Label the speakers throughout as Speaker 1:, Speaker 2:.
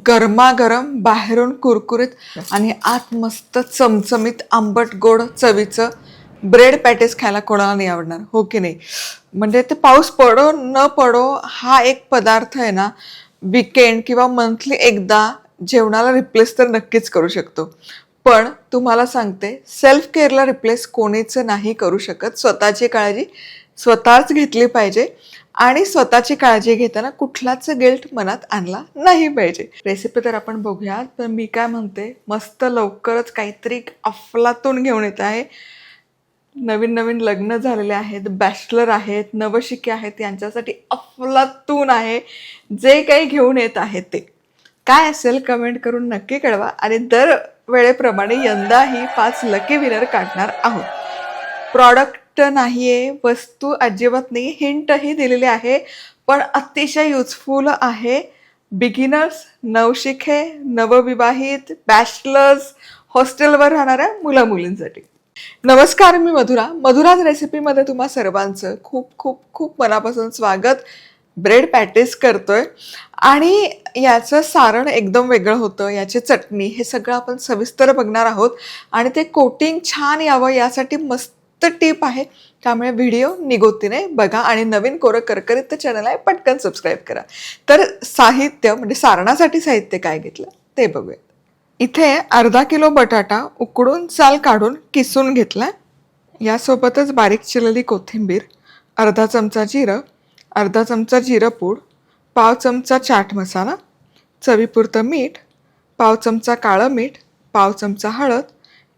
Speaker 1: गरमागरम, बाहेरून कुरकुरीत आणि आत मस्त चमचमीत आंबट गोड चवीचं ब्रेड पॅटीस खायला कोणाला नाही आवडणार, हो की नाही? म्हणजे ते पाऊस पडो न पडो हा एक पदार्थ आहे ना, वीकेंड किंवा मंथली एकदा जेवणाला रिप्लेस तर नक्कीच करू शकतो. पण तुम्हाला सांगते, सेल्फ केअरला रिप्लेस कोणीच नाही करू शकत. स्वतःची काळजी स्वतःच घेतली पाहिजे आणि स्वतःची काळजी घेताना कुठलाच गिल्ट मनात आणला नाही पाहिजे. रेसिपी तर आपण बघूया, पण मी काय म्हणते, मस्त लवकरच काहीतरी अफलातून घेऊन येत आहे. नवीन नवीन लग्न झालेले आहेत, बॅचलर आहेत, नवशिके आहेत, यांच्यासाठी अफलातून आहे. जे काही घेऊन येत आहे ते काय असेल कमेंट करून नक्की कळवा. आणि दर वेळेप्रमाणे यंदाही 5 लकी विनर काढणार आहोत. प्रॉडक्ट नाहीये, वस्तू अजिबात नाही, हिंटही दिलेली आहे, पण अतिशय युजफुल आहे. बिगिनर्स, नवशिके, नवविवाहित, बॅचलर्स, हॉस्टेलवर राहणाऱ्या मुला मुलींसाठी. नमस्कार, मी मधुराज रेसिपीमध्ये तुम्हा सर्वांचं खूप खूप खूप मनापासून स्वागत. ब्रेड पॅटीस करतोय आणि याचं सारण एकदम वेगळं होतं. याची चटणी, हे सगळं आपण सविस्तर बघणार आहोत आणि ते कोटिंग छान यावं यासाठी मस्त टीप आहे. त्यामुळे व्हिडिओ निगोतीने बघा आणि नवीन कोरं करकरीत चॅनल आहे, पटकन सबस्क्राईब करा. तर साहित्य म्हणजे सारणासाठी साहित्य काय घेतलं ते बघूया. इथे अर्धा किलो बटाटा उकडून साल काढून किसून घेतला. यासोबतच बारीक चिरलेली कोथिंबीर, अर्धा चमचा जिरं, अर्धा चमचा जिरंपूड, पाव चमचा चाट मसाला, चवीपुरतं मीठ, पाव चमचा काळं मीठ, पाव चमचा हळद,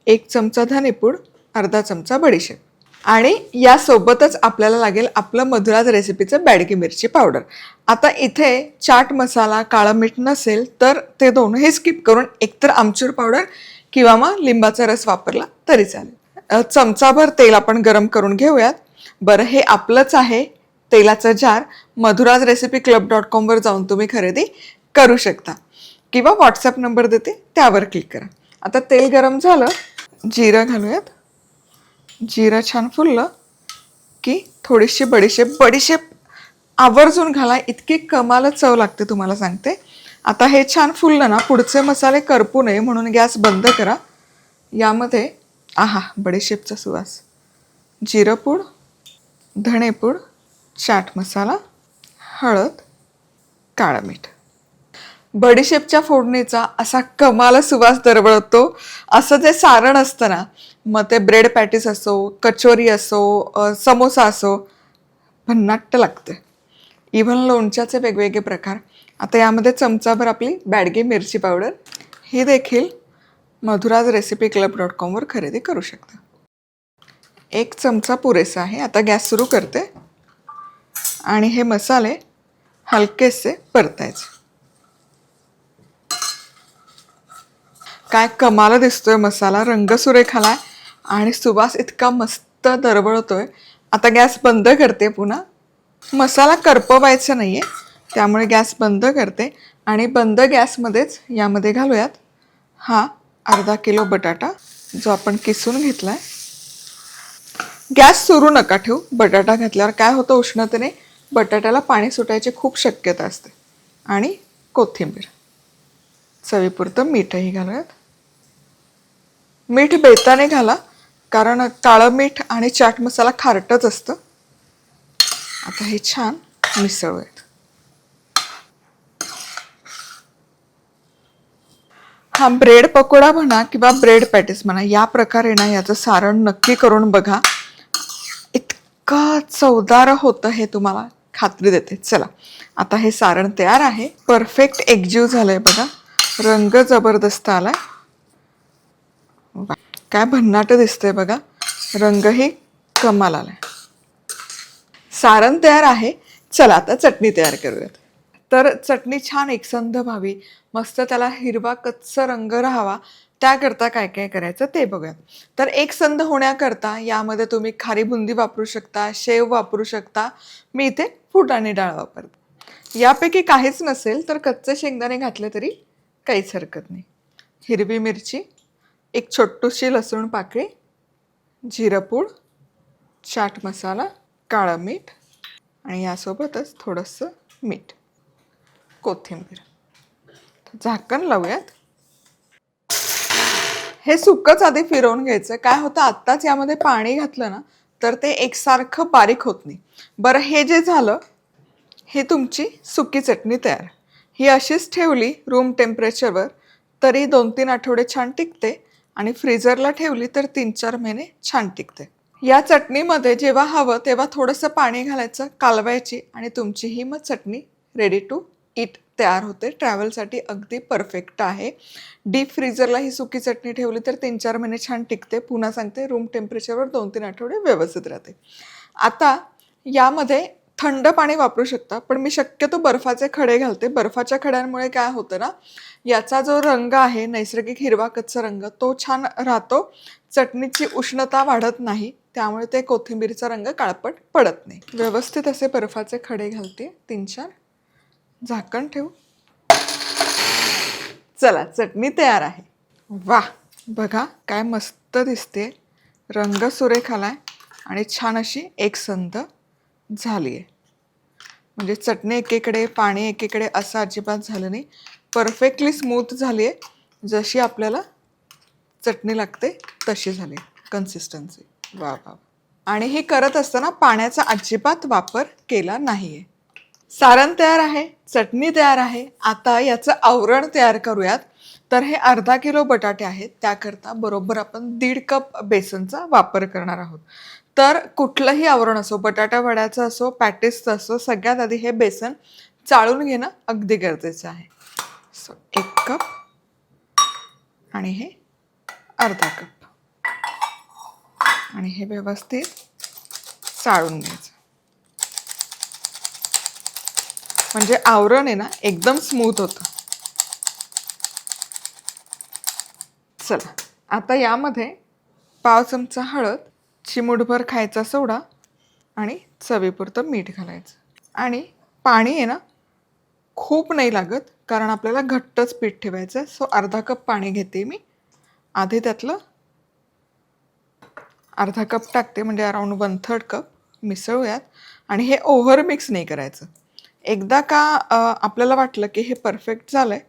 Speaker 1: 1 चमचा धनेपूड, अर्धा चमचा बडीशेप. आणि यासोबतच आपल्याला लागेल आपलं मधुराज रेसिपीचं बॅडगी मिरची पावडर. आता इथे चाट मसाला, काळं मीठ नसेल तर ते दोनही स्किप करून एकतर आमचूर पावडर किंवा मग लिंबाचा रस वापरला तरी चालेल. चमचाभर तेल आपण गरम करून घेऊयात. बरं, हे आपलंच आहे तेलाचं जार. मधुराज रेसिपी club.com वर जाऊन तुम्ही खरेदी करू शकता किंवा व्हॉट्सअप नंबर देते त्यावर क्लिक करा. आता तेल गरम झालं, जिरं घालूयात. जिरं छान फुललं की थोडीशी बडीशेप आवर्जून घाला, इतकी कमाल चव लागते तुम्हाला सांगते. आता हे छान फुललं ना, पुढचे मसाले करपू नये म्हणून गॅस बंद करा. यामध्ये बडीशेपचा सुवास, जिरंपूड, धणेपूड, चाट मसाला, हळद, काळं मीठ. बडीशेपच्या फोडणीचा असा कमाल सुवास दरवळतो. असं जे सारण असतं ना, मग ते ब्रेड पॅटीस असो, कचोरी असो, समोसा असो, भन्नाट लागते. इव्हन लोणच्याचे वेगवेगळे प्रकार. आता यामध्ये चमचाभर आपली बॅडगी मिरची पावडर, ही देखील मधुराज रेसिपी club.com वर खरेदी करू शकता. 1 चमचा पुरेसा आहे. आता गॅस सुरू करते आणि हे मसाले हलकेसे परतायचे. काय कमाल दिसतोय मसाला, रंग सुरेखाला आणि सुवास इतका मस्त दरवळतोय. आता गॅस बंद करते पुन्हा. मसाला करपवायचा नाहीये, त्यामुळे गॅस बंद करते आणि बंद गॅसमध्येच यामध्ये घालूयात हा अर्धा किलो बटाटा जो आपण किसून घेतलाय. गॅस सुरू नका ठेवू. बटाटा घातल्यावर काय होतं, उष्णतेने बटाट्याला पाणी सुटायची खूप शक्यता असते. आणि कोथिंबीर, चवीपुरतं मीठही घालूयात. मीठ बेताने घाला, कारण काळं मीठ आणि चाट मसाला खारटच असतं. आता हे छान मिसळूयात. हा ब्रेड पकोडा म्हणा किंवा ब्रेड पॅटीस म्हणा, या प्रकारे ना याचं सारण नक्की करून बघा. इतकं चवदार होतं हे, तुम्हाला खात्री देते. चला, आता हे सारण तयार आहे. परफेक्ट एकजीव झालंय बघा. रंग जबरदस्त आलाय. काय भन्नाट दिसतंय बघा. रंगही कमाल आलाय. सारण तयार आहे. चला आता चटणी तयार करूयात. तर चटणी छान एकसंध व्हावी, मस्त त्याला हिरवा कच्च रंग राहावा, त्याकरता काय काय करायचं ते बघूयात. तर एकसंध होण्याकरता यामध्ये तुम्ही खारी बुंदी वापरू शकता, शेव वापरू शकता. मी इथे फुटाणे डाळ वापरते. यापैकी काहीच नसेल तर कच्चे शेंगदाणे घातले तरी काहीच हरकत नाही. हिरवी मिरची, 1 छोटीशी लसूण पाकळी, जिरंपूड, चाट मसाला, काळं मीठ आणि यासोबतच थोडंसं मीठ, कोथिंबीर. झाकण लावूयात. हे सुकच आधी फिरवून घ्यायचं. काय होतं, आत्ताच यामध्ये पाणी घातलं ना तर ते एकसारखं बारीक होत नाही. बरं, हे जे झालं, ही तुमची सुकी चटणी तयार. ही अशीच ठेवली रूम टेम्परेचरवर तरी 2-3 आठवडे छान टिकते आणि फ्रीजरला ठेवली तर 3-4 महिने छान टिकते. या चटणीमध्ये जेव्हा हवं तेव्हा थोडंसं पाणी घालायचं, कालवायची आणि तुमची ही मग चटणी रेडी टू ईट तयार होते. ट्रॅव्हलसाठी अगदी परफेक्ट आहे. डीप फ्रीजरला ही सुकी चटणी ठेवली तर 3-4 महिने छान टिकते. पुन्हा सांगते, रूम टेम्परेचरवर 2-3 आठवडे व्यवस्थित राहते. आता यामध्ये थंड पाणी वापरू शकता, पण मी शक्यतो बर्फाचे खडे घालते. बर्फाच्या खड्यांमुळे काय होतं ना, याचा जो रंग आहे नैसर्गिक हिरवा कच्चा रंग तो छान राहतो. चटणीची उष्णता वाढत नाही, त्यामुळे ते कोथिंबीरचा रंग काळपट पडत नाही. व्यवस्थित असे बर्फाचे खडे घालते 3-4. झाकण ठेवू. चला, चटणी तयार आहे. वा, बघा काय मस्त दिसते. रंग सुरेख आलाय आणि छान अशी एकसंध झाली आहे. म्हणजे चटणी एकीकडे, पाणी एकीकडे असं अजिबात झालं नाही. परफेक्टली स्मूथ झाली आहे. जशी आपल्याला चटणी लागते तशी झाली कन्सिस्टन्सी. वा वा. आणि हे करत असताना पाण्याचा अजिबात वापर केला नाहीये. सारण तयार आहे, चटणी तयार आहे. आता याचं आवरण तयार करूयात. तर हे 1/2 किलो बटाटे आहेत. त्याकरता बरोबर आपण 1.5 कप बेसनचा वापर करणार आहोत. तर कुठलंही आवरण असो, बटाटा वड्याचं असो, पॅटिसचं असो, सगळ्यात आधी हे बेसन चाळून घेणं अगदी गरजेचं आहे. 1 कप आणि हे 1/2 कप आणि हे व्यवस्थित चाळून घ्यायचं. म्हणजे आवरण आहे ना एकदम स्मूथ होतं. चला, आता यामध्ये पाव चमचा हळद, चिमूटभर खायचा सोडा आणि चवीपुरतं मीठ घालायचं. आणि पाणी आहे ना खूप नाही लागत, कारण आपल्याला घट्टच पीठ ठेवायचं. 1/2 कप पाणी घेते मी. आधी त्यातलं 1/2 कप टाकते, म्हणजे अराउंड 1/3 कप मिसळूयात. आणि हे ओव्हर मिक्स नाही करायचं. एकदा का आपल्याला वाटलं की हे परफेक्ट झालंय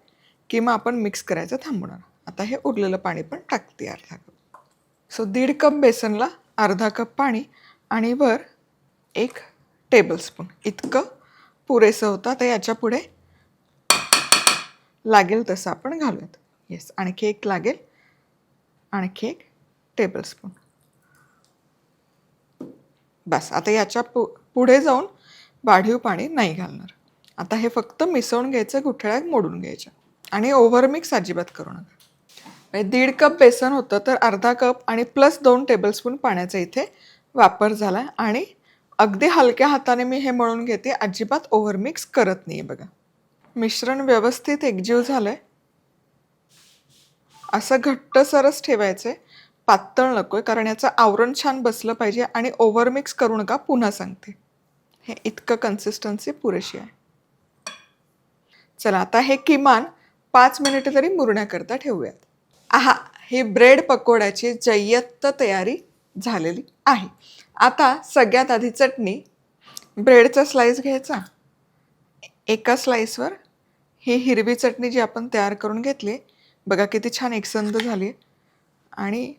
Speaker 1: की मग आपण मिक्स करायचं थांबवणार. आता हे उरलेलं पाणी पण टाकते 1/2 कप. 1.5 कप बेसनला 1/2 कप पाणी आणि वर 1 टेबलस्पून इतकं पुरेसं होतं. तर याच्या पुढे लागेल तसं आपण घालूयात. येस, आणखी 1 लागेल, आणखी 1 टेबलस्पून. बस, आता याच्या पुढे जाऊन वाढीव पाणी नाही घालणार. आता हे फक्त मिसळून घ्यायचं, गुठळ्या मोडून घ्यायच्या आणि ओव्हर मिक्स अजिबात करू नका. 1.5 कप बेसन होतं तर 1/2 कप आणि प्लस 2 टेबलस्पून पाण्याचा इथे वापर झाला. आणि अगदी हलक्या हाताने मी हे मळून घेते, अजिबात ओव्हर मिक्स करत नाही. बघा, मिश्रण व्यवस्थित एकजीव झालंय. असं घट्टसरच ठेवायचंय, पातळ नकोय, कारण याचं आवरण छान बसलं पाहिजे. आणि ओव्हर मिक्स करू नका, पुन्हा सांगते. हे इतकं कन्सिस्टन्सी पुरेशी आहे. चला, आता हे किमान 5 मिनिटं तरी मुरण्याकरता ठेवूयात. आहा, ही ब्रेड पकोड्याची जय्यत तयारी झालेली आहे. आता सगळ्यात आधी चटणी, ब्रेडचा स्लाइस घ्यायचा. एका स्लाइसवर ही हिरवी चटणी जी आपण तयार करून घेतली, बघा किती छान एकसंध झाली आणि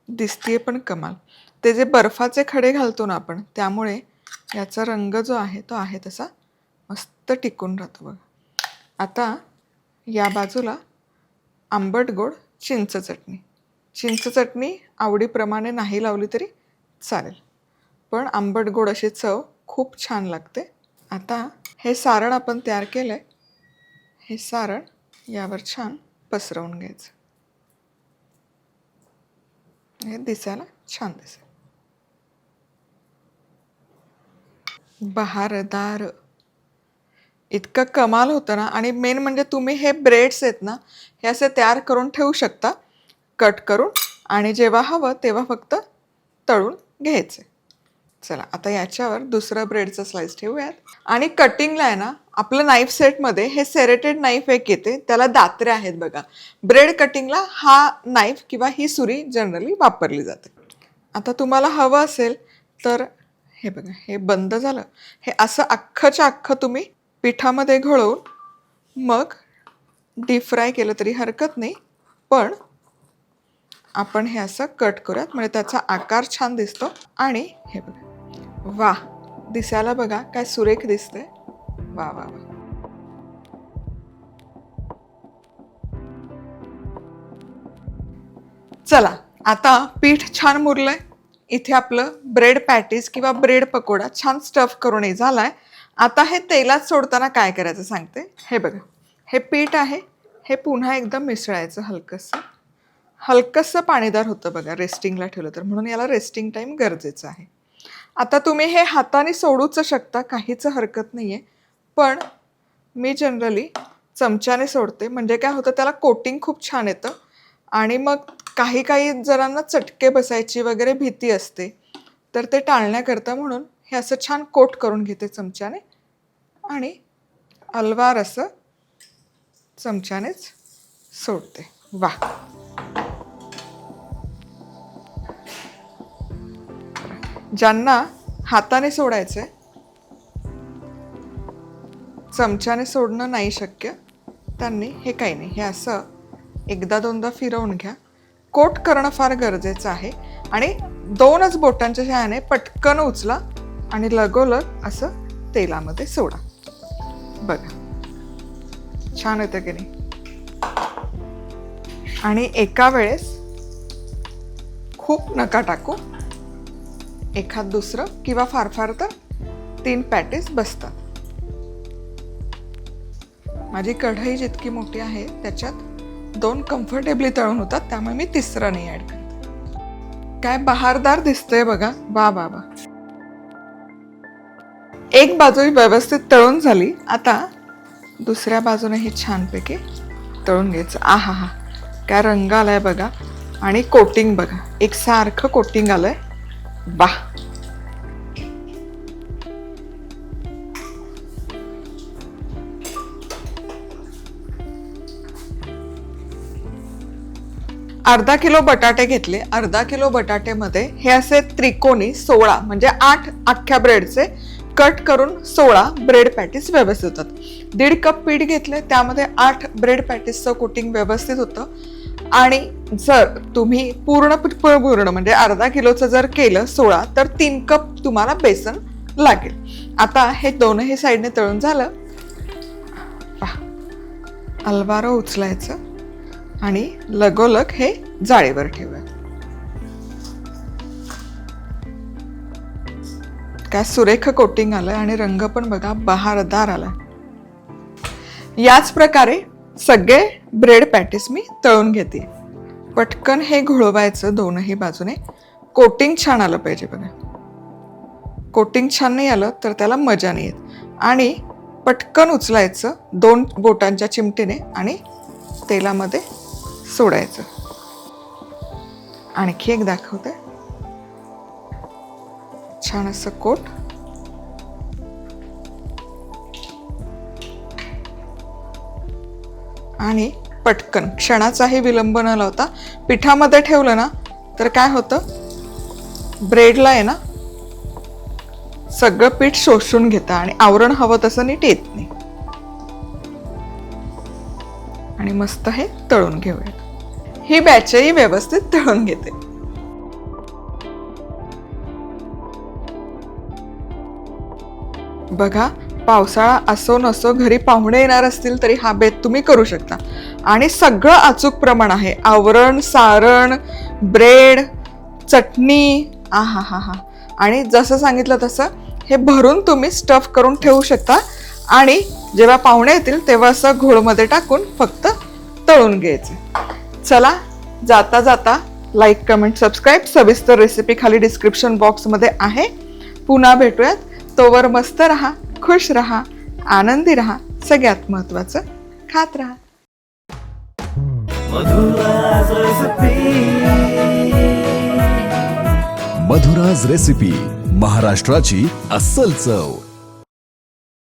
Speaker 1: दिसतीये पण कमाल. ते जे बर्फाचे खडे घालतो ना आपण, त्यामुळे याचा रंग जो आहे तो आहे तसा मस्त टिकून राहतो. बघा, आता या बाजूला आंबट गोड चिंच चटणी. चिंच चटणी आवडीप्रमाणे नाही लावली तरी चालेल, पण आंबट गोड अशी चव खूप छान लागते. आता हे सारण आपण तयार केलं आहे, हे सारण यावर छान पसरवून घ्यायचं. हे दिसायला छान दिसेल. बहारदार, इतकं कमाल होतं ना. आणि मेन म्हणजे तुम्ही हे ब्रेड्स आहेत ना, हे असे तयार करून ठेवू शकता कट करून, आणि जेव्हा हवं तेव्हा फक्त तळून घ्यायचे. चला, आता याच्यावर दुसरं ब्रेडचं स्लाइस ठेवूयात. आणि कटिंगला आहे ना, आपलं नाईफ सेटमध्ये हे सेरेटेड नाईफ एक येते, त्याला दात्रे आहेत बघा. ब्रेड कटिंगला हा नाईफ किंवा ही सुरी जनरली वापरली जाते. आता तुम्हाला हवं असेल तर हे बघा, हे बंद झालं. हे असं अख्खच्या अख्खं तुम्ही पिठामध्ये घोळवून मग डीप फ्राय केलं तरी हरकत नाही, पण आपण हे असं कट करूयात म्हणजे त्याचा आकार छान दिसतो. आणि हे बघा, वा, दिसायला बघा काय सुरेख दिसते. वा वा वा. चला, आता पीठ छान मुरलंय. इथे आपलं ब्रेड पॅटीस किंवा ब्रेड पकोडा छान स्टफ करूनही झालाय. आता हे तेलात सोडताना काय करायचं सांगते. हे बघा, हे पीठ आहे, हे पुन्हा एकदम मिसळायचं. हलकंसं पाणीदार होतं बघा रेस्टिंगला ठेवलं तर, म्हणून याला रेस्टिंग टाईम गरजेचं आहे. आता तुम्ही हे हाताने सोडूच शकता, काहीच हरकत नाही आहे, पण मी जनरली चमच्याने सोडते. म्हणजे काय होतं, त्याला कोटिंग खूप छान येतं. आणि मग काही काही जणांना चटके बसायची वगैरे भीती असते, तर ते टाळण्याकरता म्हणून हे असं छान कोट करून घेते चमच्याने आणि अलवार असं चमच्यानेच सोडते. वा, ज्यांना हाताने सोडायचंय, चमच्याने सोडणं नाही शक्य, त्यांनी हे काही नाही, हे असं एकदा दोनदा फिरवून घ्या. कोट करणं फार गरजेचं आहे. आणि 2च बोटांच्या सहाय्याने पटकन उचला आणि लगोलग असं तेलामध्ये सोडा. बघा छान येतं की नाही. आणि एका वेळेस खूप नका टाकू, एखाद दुसरं किंवा फार फार तर 3 पॅटीस बसतात. माझी कढई जितकी मोठी आहे त्याच्यात 2 कम्फर्टेबली तळून होतात, त्यामुळे मी तिसरा नाही ऍड करते. काय बहारदार दिसतंय बघा. वा वा वा. एक बाजू व्यवस्थित तळून झाली. आता दुसऱ्या बाजूनेही छानपैकी तळून घ्यायचं. आहा हा, काय रंग आलाय बघा. आणि कोटिंग बघा, एकसारखं कोटिंग आलंय. वा, अर्धा किलो बटाटे घेतले. अर्धा किलो बटाटेमध्ये हे असे त्रिकोणी 16 म्हणजे 8 अख्ख्या ब्रेडचे कट करून 16 ब्रेड पॅटीस व्यवस्थित होतात. 1.5 कप पीठ घेतले, त्यामध्ये 8 ब्रेड पॅटीसचं कोटिंग व्यवस्थित होतं. आणि जर तुम्ही पूर्ण म्हणजे अर्धा किलोचं जर केलं 16, तर 3 कप तुम्हाला बेसन लागेल. आता हे दोनही साईडने तळून झालं. अलवारं उचलायचं आणि लगोलग हे जाळीवर ठेवूया. काय सुरेख कोटिंग आलंय आणि रंग पण बघा बहारदार आलाय. याच प्रकारे सगळे ब्रेड पॅटीस मी तळून घेते. पटकन हे घोळवायचं दोनही बाजूने. कोटिंग छान आलं पाहिजे बघा. कोटिंग छान नाही आलं तर त्याला मजा नाही येत. आणि पटकन उचलायचं 2 बोटांच्या चिमटीने आणि तेलामध्ये सोडायचं. आणखी एक दाखवते. छान असं कोट. आणि पटकन क्षणाचाही विलंब न लावता पिठामध्ये ठेवलं ना तर काय होतं, ब्रेडला आहे ना सगळं पीठ शोषून घेतं आणि आवरण हवं तसं नीट येत नाही. आणि मस्त हे तळून घेऊया. ही बॅचही व्यवस्थित तळून घेते. बघा, पावसाळा असो नसो, घरी पाहुणे येणार असतील तरी हा बेत तुम्ही करू शकता. आणि सगळं अचूक प्रमाण आहे. आवरण, सारण, ब्रेड, चटणी, आहा हा हा. आणि जसं सांगितलं तसं हे भरून तुम्ही स्टफ करून ठेवू शकता. आणि जेव्हा पाहुणे येतील तेव्हा असं घोळमध्ये टाकून फक्त तळून घ्यायचे. चला, जाता जाता लाईक, कमेंट, सबस्क्राईब. सविस्तर रेसिपी खाली डिस्क्रिप्शन बॉक्समध्ये आहे. पुन्हा भेटूयात. तोवर मस्त राहा, खुश राहा, आनंदी राहा. सगळ्यात महत्वाचं, खात राहा.
Speaker 2: मधुराज रेसिपी, महाराष्ट्राची अस्सल चव.